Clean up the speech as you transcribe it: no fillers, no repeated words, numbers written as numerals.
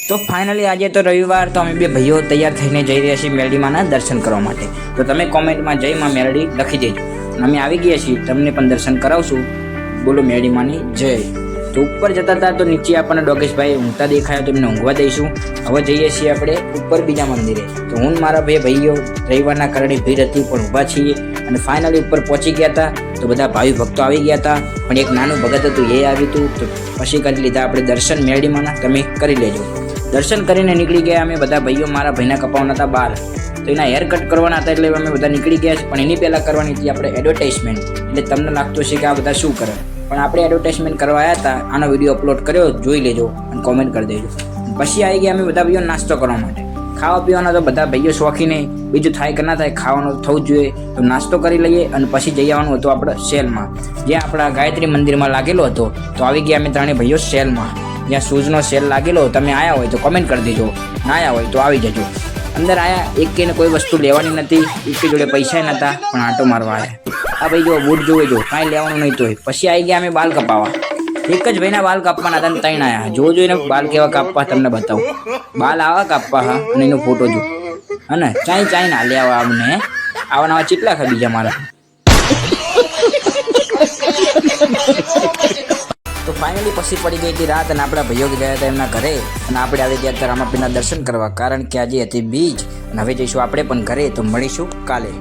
તો ફાઇનલી આજે તો રવિવાર, તો અમે બે ભાઈઓ તૈયાર થઈને જઈ રહ્યા છીએ મેરડીમાંના દર્શન કરવા માટે. તો તમે કોમેન્ટમાં જય માં મેરડી લખી દેજો. અમે આવી ગયા છીએ, તમને પણ દર્શન કરાવશું. બોલો મેરડીમાંની જય. તો ઉપર જતા હતા તો નીચે આપણને ડોગેશભાઈ ઊંઘતા દેખાયા, તો એમને ઊંઘવા દઈશું. હવે જઈએ છીએ આપણે ઉપર બીજા મંદિરે. તો હું મારા બે ભાઈઓ રવિવારના કારણે ભીડ હતી પણ ઊભા છીએ અને ફાઇનલી ઉપર પહોંચી ગયા હતા. તો બધા ભાવિ ભક્તો આવી ગયા હતા, પણ એક નાનું ભગત હતું એ આવ્યું હતું. તો પછી કરી લીધા આપણે દર્શન મેરડીમાંના, તમે કરી લેજો. દર્શન કરીને નીકળી ગયા અમે બધા ભાઈઓ. મારા ભાઈના કપાવવાના હતા બાલ, તો એના હેર કટ કરવાના હતા, એટલે અમે બધા નીકળી ગયા છે. પણ એની પહેલાં કરવાની હતી આપણે એડવર્ટાઇઝમેન્ટ. એટલે તમને લાગતું હશે કે આ બધા શું કરે, પણ આપણે એડવર્ટાઇઝમેન્ટ કરવા આવ્યા હતા. આનો વિડીયો અપલોડ કર્યો, જોઈ લેજો અને કોમેન્ટ કરી દેજો. પછી આવી ગયા અમે બધા ભાઈઓ નાસ્તો કરવા માટે. ખાવા પીવાના તો બધા ભાઈઓ શોખીને, બીજું થાય કે ના થાય, ખાવાનું થવું જ જોઈએ. તો નાસ્તો કરી લઈએ અને પછી જઈ આવવાનું હતું આપણે સેલમાં, જ્યાં આપણા ગાયત્રી મંદિરમાં લાગેલો હતો. તો આવી ગયા અમે ત્રણેય ભાઈઓ સેલમાં, જ્યાં શૂઝનો સેલ લાગેલો. તમે આવ્યા હોય તો કમેન્ટ કરી દેજો, ના આવ્યા હોય તો આવી જજો. અંદર આવ્યા, એકેને કોઈ વસ્તુ લેવાની નથી, એક જોડે પૈસા નહોતા, પણ આંટો મારવા આવ્યા. આ ભાઈ જો બૂટ જોવે જો, કાંઈ લેવાનું નહીં. તોય પછી આવી ગયા અમે બાલ કપાવવા. એક જ ભાઈના બાલ કાપવાના હતા ને ત્રણ આવ્યા. જોઈને બાલ કેવા કાપવા તમને બતાવું. બાલ આવા કાપવા, હા, અને એનો ફોટો જો. અને ચાઈ ના લે આવા અમને, આવા નવા ચીટલા ખા બીજા મારા. તો ફાઇનલી પછી પડી ગઈ હતી રાત અને આપણા ભાઈઓ ગયા હતા એમના ઘરે. અને આપણે આવી ગયા હતા રામાપીરના દર્શન કરવા, કારણ કે આજે હતી બીજ. અને હવે જઈશું આપણે પણ ઘરે. તો મળીશું કાલે.